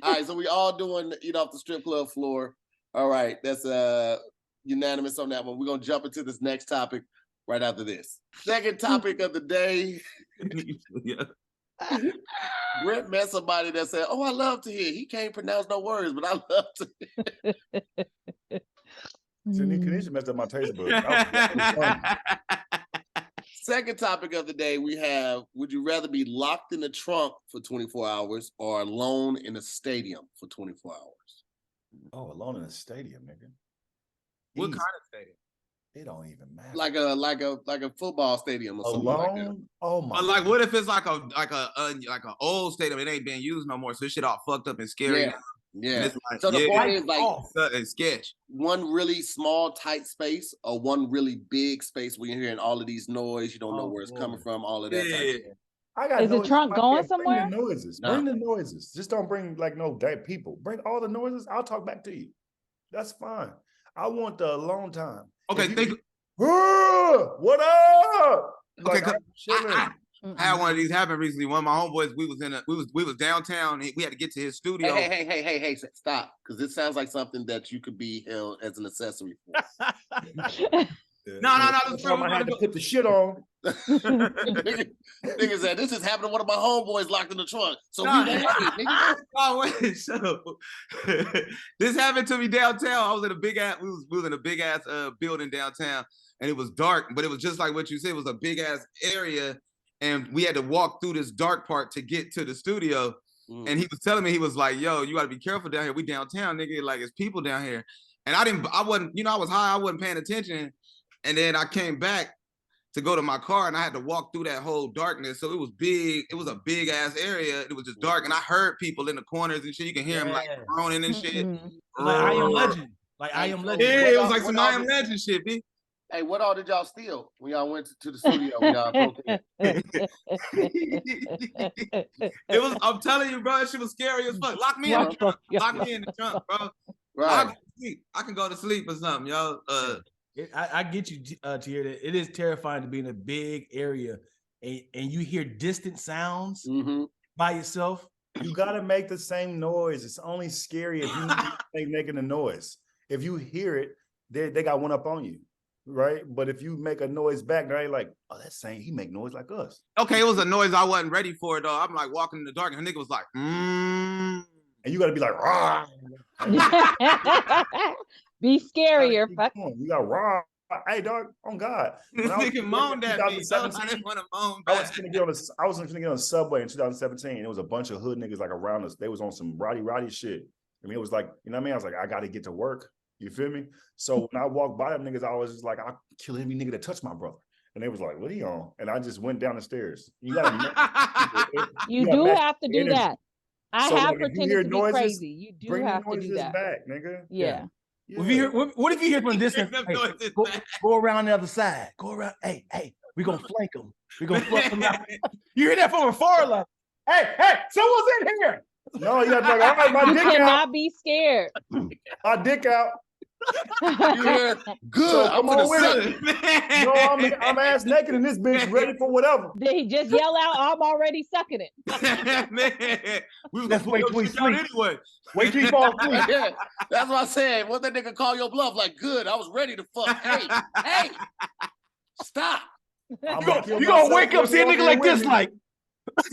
All right, so we all doing eat off the strip club floor. All right, that's unanimous on that one. We're gonna jump into this next topic right after this. Second topic of the day. Brent met somebody that said, "Oh, I love to hear." He can't pronounce no words, but I love to hear. Kanisha messed up my taste buds. Second topic of the day, we have: would you rather be locked in the trunk for 24 hours or alone in a stadium for 24 hours? Oh, alone in a stadium, nigga. What kind of stadium? It don't even matter. Like a football stadium or something like that. Oh my! But like, what if it's like a old stadium? It ain't being used no more, so this shit all fucked up and scary. Yeah. Like, so the point is like it's sketch. One really small, tight space or one really big space where you're hearing all of these noise. You don't know where it's coming from. All of that. Yeah. Is the trunk going somewhere? Bring the noises. No. Bring the noises. Just don't bring like no dead people. Bring all the noises. I'll talk back to you. That's fine. I want the alone time. Okay, what up? Okay, like, I had one of these happen recently. One of my homeboys, we was downtown. We had to get to his studio. Hey, stop, because this sounds like something that you could be held as an accessory for. No. I had to put the shit on. Nigga said, this is happening to one of my homeboys locked in the trunk. So this happened to me downtown. I was in a big ass, we was in a big ass building downtown, and it was dark, but it was just like what you said. It was a big ass area, and we had to walk through this dark part to get to the studio. And he was telling me, he was like, yo, you gotta be careful down here. We downtown, nigga, like it's people down here. And I wasn't, I was high, I wasn't paying attention. And then I came back to go to my car, and I had to walk through that whole darkness. So it was big. It was a big ass area. It was just dark, and I heard people in the corners and shit. You can hear them like groaning and shit. Like I Am Legend. Yeah, it was like some I Am Legend shit, B. Hey, what all did y'all steal when y'all went to the studio? When y'all broke in? It was. I'm telling you, bro. That shit was scary as fuck. Lock me in the trunk. Lock me in the trunk, bro. Right. I can go to sleep or something, yo. I get you, Tier. That it is terrifying to be in a big area and you hear distant sounds by yourself. You gotta make the same noise. It's only scary if you ain't making a noise. If you hear it, they got one up on you, right? But if you make a noise back, they're like, oh, that's saying he make noise like us. Okay, it was a noise I wasn't ready for though. I'm like walking in the dark, and the nigga was like, And you gotta be like, rah. Be scarier. You got raw. Hey, dog, on God. This nigga moaned at me. I didn't want to moan back. I was gonna get on the subway in 2017. It was a bunch of hood niggas like around us. They was on some roddy shit. I mean, it was like, you know what I mean? I was like, I gotta get to work. You feel me? So when I walked by them niggas, I was just like, I'll kill every nigga that touched my brother. And they was like, what are you on? And I just went down the stairs. You gotta you do have to do that. I have pretended to be crazy. You do have to do that. Back, nigga. Yeah. Yeah. What if you hear from distance? Hey, go around the other side. Go around. Hey, we're gonna flank them. We're gonna flank them out. You hear that from afar, like, hey, someone's in here. No, you gotta be like, all right, my dick out. You cannot be scared. My dick out. Yeah, good. So I'm on with it. No, I'm ass naked in this bitch, ready for whatever. They just yell out, I'm already sucking it. Man, let's wait till we sleep. Anyway. Wait till you fall asleep. Yeah, that's what I said. What that nigga call your bluff? Like, good, I was ready to fuck. Hey, stop. You gonna wake up, see a nigga like this, like. Hey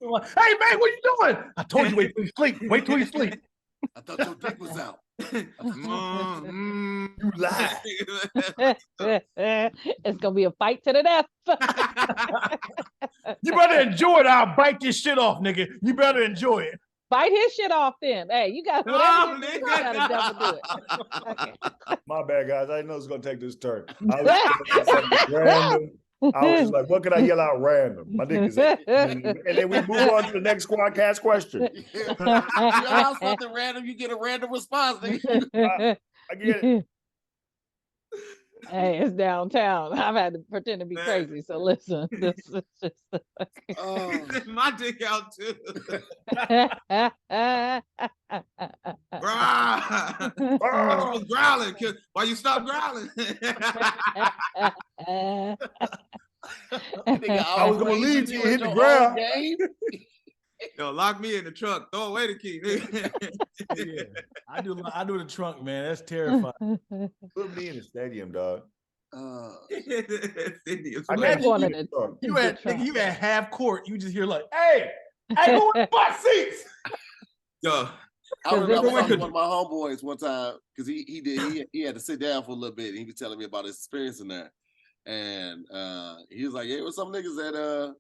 man, what you doing? I told you wait till you sleep. Wait till you sleep. I thought your dick was out. You lie. It's gonna be a fight to the death. You better enjoy it. I'll bite this shit off, nigga. You better enjoy it. Bite his shit off then. Hey, you got whatever you gotta double do it. Okay. My bad, guys. I didn't know it was gonna take this turn. I was something random. I was just like, what can I yell out random? My dick is and then we move on to the next SquADcast question. You yell out something random, you get a random response. Nigga. I get it. Hey, it's downtown. I've had to pretend to be crazy. So listen, this is just My dick out too. I was growling. Why you stop growling? I was gonna leave you hit the ground. Yo, lock me in the truck. Throw away the key. Yeah, I do the trunk, man. That's terrifying. Put me in the stadium, dog. You had half court. You just hear like, hey, who in my seats? Yo, I remember talking to one of my homeboys one time because he had to sit down for a little bit. And he was telling me about his experience in there, and he was like, "Yeah, it was some niggas that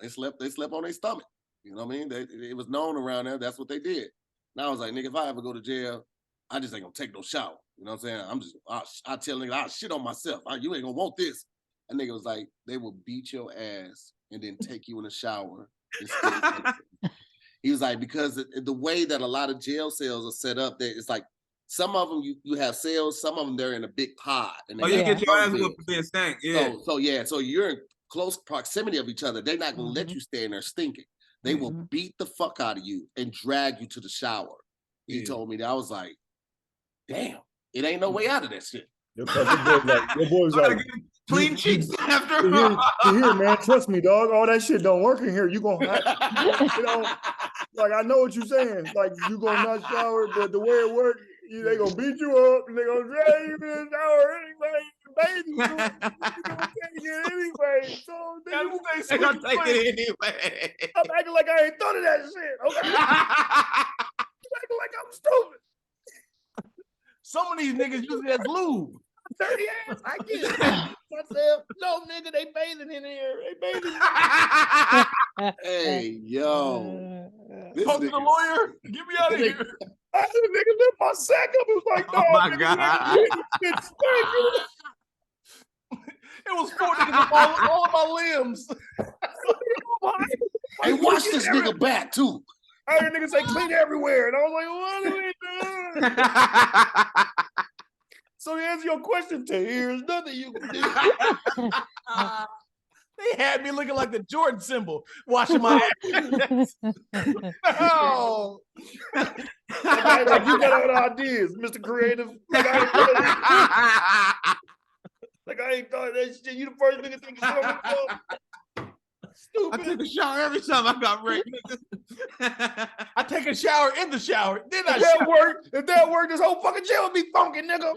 they slept on their stomach. You know what I mean? It was known around there. That's what they did." And I was like, "Nigga, if I ever go to jail, I just ain't gonna take no shower. You know what I'm saying? I tell nigga, I'll shit on myself. You ain't gonna want this." And nigga was like, they will beat your ass and then take you in the shower. He was like, because the way that a lot of jail cells are set up, it's like some of them you have cells, some of them they're in a big pod. And you get your ass whooped for being stank. Yeah. So you're in close proximity of each other. They're not gonna let you stay in there stinking. They will beat the fuck out of you and drag you to the shower. He told me that. I was like, damn, it ain't no way out of that shit. Your boy's like clean cheeks after here, man. Trust me, dog. All that shit don't work in here. You gonna like I know what you're saying. Like you gonna not shower, but the way it works, they gonna beat you up and they gonna drag you in the shower anyway. Baby, you gonna take it anyway. So they gonna take it anyway. I'm acting like I ain't thought of that shit. Okay, I'm acting like I'm stupid. Some of these niggas use it as lube. Dirty ass, I get it. Myself, no nigga, they bathing in here. They bathing. Hey, yo. Talk to the lawyer. Get me out of here. I had a nigga lift my sack up. It was like, oh my God. It was 4 niggas all of my limbs. Hey, watch this nigga back too. I heard niggas say clean everywhere. And I was like, what are we doing? So to answer your question, there's nothing you can do. They had me looking like the Jordan symbol, washing my ass. No. Like you got all the ideas, Mr. Creative. Like I ain't thought of that shit. You the first nigga thinking shit on myself. Stupid. I take a shower every time I got raped. I take a shower in the shower. Then if that worked, this whole fucking jail would be funky, nigga.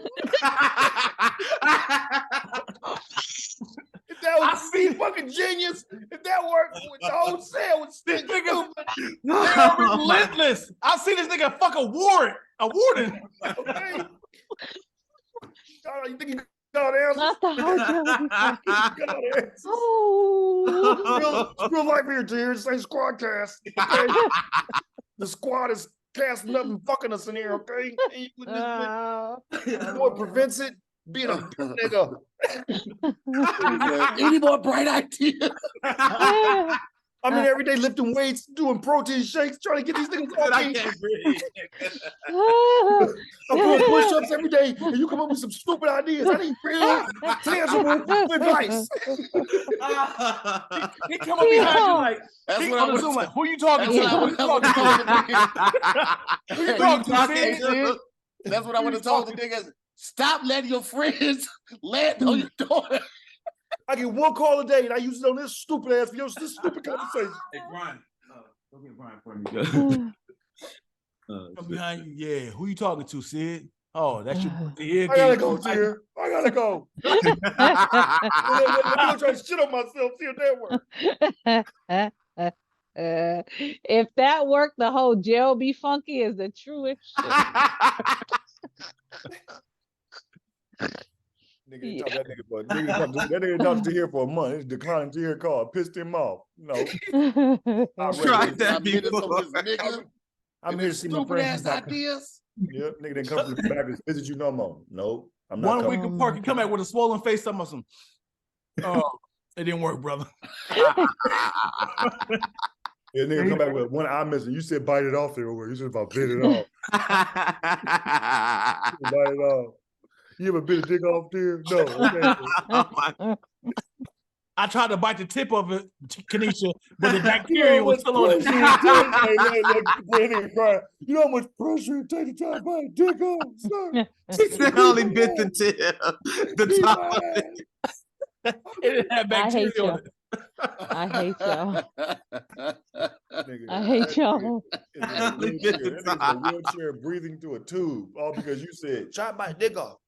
If that was fucking genius, if that worked, the whole cell would stink. Niggas, they are relentless. I'll see this nigga fuck a warden. Okay. You think you got answers? Not the hard It's real life here, dear. This ain't SquADcast. Okay? The squad is casting up and fucking us in here, okay? You know what prevents it? Being a nigga. Any more bright ideas? I'm in every day lifting weights, doing protein shakes, trying to get these niggas off me. I'm doing push-ups every day, and you come up with some stupid ideas. I need real, tangible advice. He come up behind you like, who you talking to? Who you talking to? That's what I would have told the niggas. Stop letting your friends land on your daughter. I get one call a day, and I use it on this stupid ass video. This stupid conversation. Hey, Brian. Go get Brian for me. Come behind you. Yeah. Who you talking to, Sid? Oh, that's your. I gotta go, dear. I gotta go. I'm trying to shit on myself. See if that works. If that worked, the whole jail be funky is the truest shit. Nigga talk that nigga for that nigga talked to here for a month. It's declining to your call. Pissed him off. No. Tried that before. I'm here to see my stupid friends. ass ideas. Yep, nigga didn't come from the back to visit you no more. Nope. I'm not 1 week coming. of park, you come back with a swollen face, some. Oh, it didn't work, brother. Yeah, nigga come back with one eye missing. You said bite it off there. You said about bit it off. Bite it off. You ever bit a dick off there? No. Okay. I tried to bite the tip of it, Kanisha, but the bacteria was still on it. You know how much pressure it takes to try to bite a dick off, son? She said only bit the tip. The top. It didn't have bacteria on it. I hate y'all. I hate y'all. Nigga's in a wheelchair breathing through a tube, all because you said, try to bite a dick off.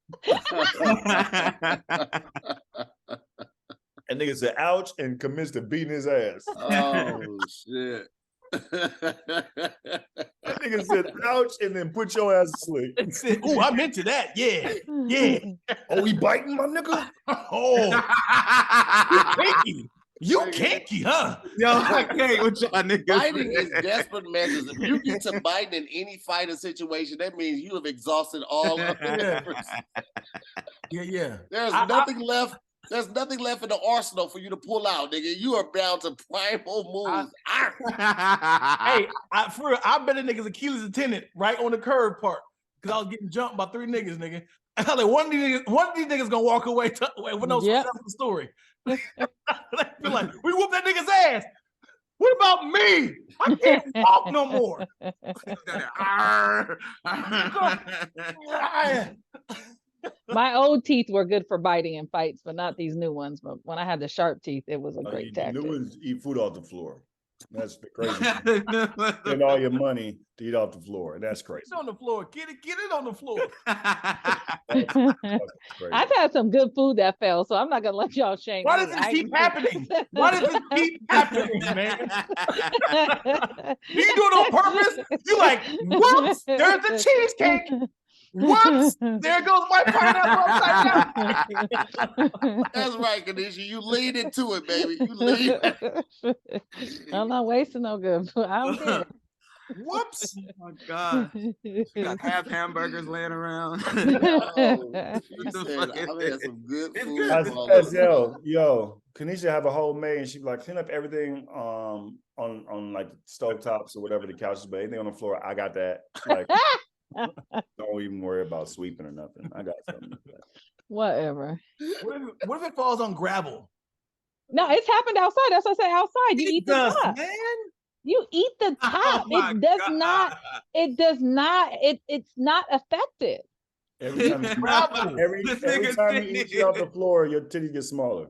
And nigga said, ouch, and commenced to beating his ass. Oh, shit. That nigga said, ouch, and then put your ass to sleep. And said, "Ooh, I'm into that. Yeah, yeah." Oh, he biting, my nigga? Oh, you kinky, huh? Yo, I can't with y'all niggas. Biting is desperate measures. If you get to biting in any fighting situation, that means you have exhausted all of your efforts. Yeah. There's nothing left. There's nothing left in the arsenal for you to pull out, nigga. You are bound to primal moves. Hey, for real, I bet a nigga's Achilles tendon right on the curve part because I was getting jumped by 3 niggas, nigga. And I was like, one of these niggas gonna walk away with no story. They feel like we whooped that nigga's ass. What about me? I can't talk no more. My old teeth were good for biting in fights, but not these new ones. But when I had the sharp teeth, it was a great tactic. New ones eat food off the floor. That's crazy. Spend all your money to eat off the floor. That's crazy. It's on the floor. Get it on the floor. I've had some good food that fell, so I'm not gonna let y'all shame Why me. does this keep happening? Why does this keep happening, man? You do it on purpose? You like, whoops, there's the cheesecake. Whoops, there goes my pineapple upside down. That's right, Kanisha. You lean into it, baby. You lean. I'm not wasting no good food. I don't care. Whoops. Oh my God. You got half hamburgers laying around. Oh, she said, I've had some good food. Yo, Kanisha have a whole maid and she be like, clean up everything on like stove tops or whatever the couches, but anything on the floor, I got that. Like, don't even worry about sweeping or nothing. I got something. Whatever. What if it falls on gravel? No, it's happened outside. That's what I say. Outside, you eat the top. Man. You eat the top. Oh It's not affected. Every time you eat it off the floor, your titty gets smaller.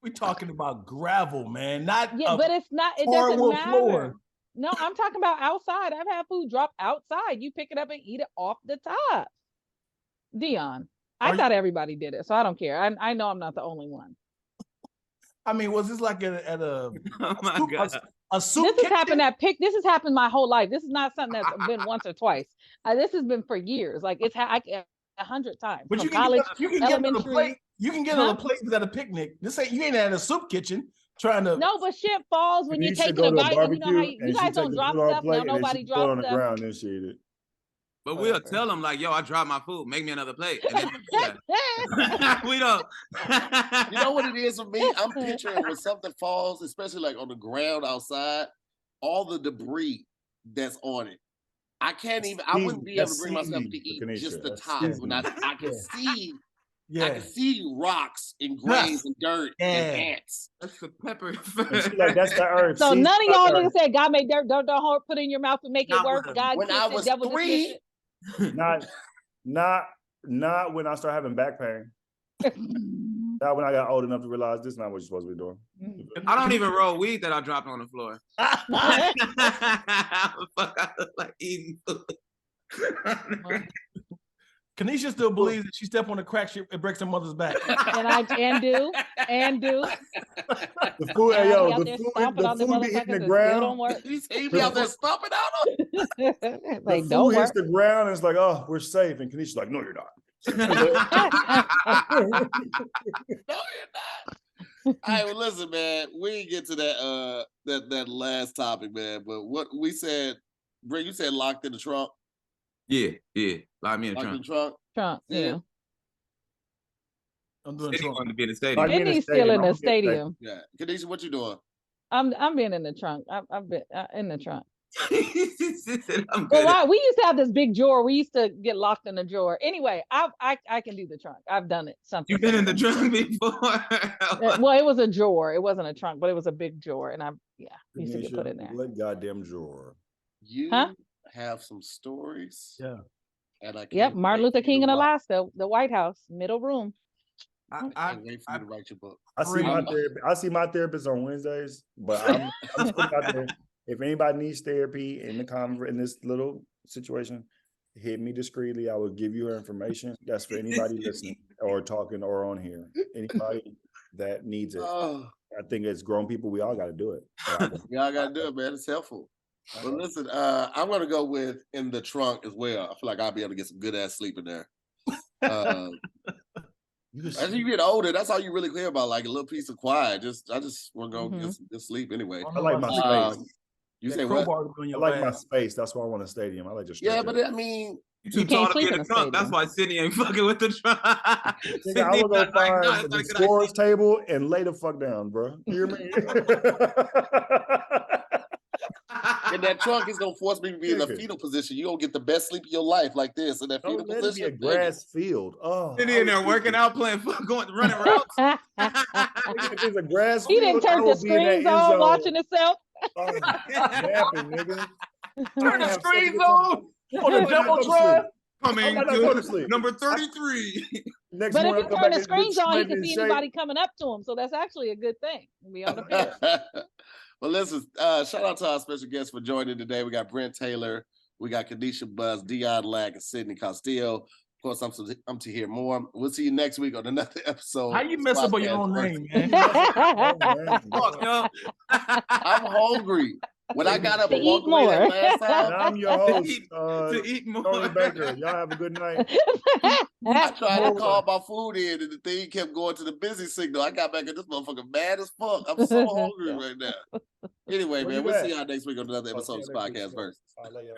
We talking about gravel, man. Not but it's not. It doesn't matter. Floor. No, I'm talking about outside. I've had food drop outside. You pick it up and eat it off the top. Dion, I thought everybody did it, so I don't care. I know I'm not the only one. I mean, was this like at a Oh my God. a soup This kitchen? has happened This has happened my whole life. This is not something that's been once or twice. This has been for years. Like it's 100 times. But you college, can get on a elementary. plate. You can get on a plate at a picnic. You ain't at a soup kitchen trying to. No, but shit falls when you take a bite. And you know how you guys don't drop stuff. Now nobody drops on the stuff. ground and shit. It. But we'll tell them like, yo, I dropped my food. Make me another plate. And then we don't. You know what it is for me? I'm picturing when something falls, especially like on the ground outside, all the debris that's on it. I wouldn't be able to bring myself to eat just the top. When I can see, I can see rocks and grains and dirt and ants. That's the pepper. Like, that's the earth. So none of y'all niggas said God made dirt, don't put it in your mouth and make it work. God when I was 3. Not when I start having back pain. Not when I got old enough to realize this is not what you're supposed to be doing. I don't even roll weed that I dropped on the floor. Fuck, I look like eating food. Kanisha still believes that she stepped on the crack, it breaks her mother's back. and do. The food, the food be hitting the ground. He be out there stomping out on it. Like, the food hits the ground and it's like, oh, we're safe. And Kanisha's like, no, you're not. All right, well, listen, man. We didn't get to that last topic, man. But what we said, Brent, you said locked in the trunk. Yeah. Lock me in the Locked in trunk. the trunk. Trump, yeah. I'm doing City Trump. wanted to be in the stadium. Like- Sydney's still in the stadium. Yeah, Kanisha, what you doing? I'm being in the trunk. I've been in the trunk. I'm Well, good. why we used to have this big drawer. We used to get locked in the drawer. Anyway, I can do the trunk. I've done it. Something. You've been in the trunk before. Well, it was a drawer. It wasn't a trunk, but it was a big drawer, and used to get put in there. What goddamn drawer? You Huh? have some stories. Yeah. And I can't Yep, Martin wait Luther for you King to in write- Alaska, the White House, middle room. I can't wait for you to write your book. I see my I'm- therapist. I see my therapist on Wednesdays, but I'm just putting out there. If anybody needs therapy in this little situation, hit me discreetly. I will give you her information. That's for anybody listening or talking or on here. Anybody that needs it. Oh, I think as grown people, we all got to do it. y'all gotta do it, man. It's helpful. But listen, I'm gonna go with in the trunk as well. I feel like I'll be able to get some good ass sleep in there. As you get older, that's all you really care about, like a little piece of quiet. I just want to go get some good sleep anyway. I like my space. You say what? I like my space. That's why I want a stadium. I like just But I mean, You too You tall can't to be sleep in in the a trunk. That's stadium. why Sydney ain't fucking with the trunk. Nigga, I will go find the scores table and lay the fuck down, bro. You hear me? in that trunk is gonna force me to be in a fetal position. You gonna get the best sleep of your life like this in that fetal Don't let it be a position. grass field. Oh, Sydney in there working out, playing going running routes. If it's a grass He field, didn't turn I the will be in that screens end on, zone. watching himself. Oh, napping, nigga. Turn the have such a screens good time. on the I'm not going to Jumbotron. Coming I'm not going to to sleep. number 33. Next But if morning, you I come turn back the and screens get on, he shredded can in see shape. anybody coming up to him. So that's actually a good thing. We on the field. Well, listen, shout out to our special guests for joining today. We got Brent Taylor, we got Kanisha Buss, Dion Lack, and Sydney Castillo. Of course, I'm to hear more. We'll see you next week on another episode. How you mess up on your own name, man? Fuck, yo. I'm hungry. When I got up To and walked eat away that more. last And time, I'm your host, To eat more. Tony Baker. Y'all have a good night. I tried to call my food in and the thing kept going to the busy signal. I got back at this motherfucker mad as fuck. I'm so hungry right now. Anyway, Where man, you we'll at? see y'all next week on another episode of see y'all next Podcast week. Verse. I'll let y'all.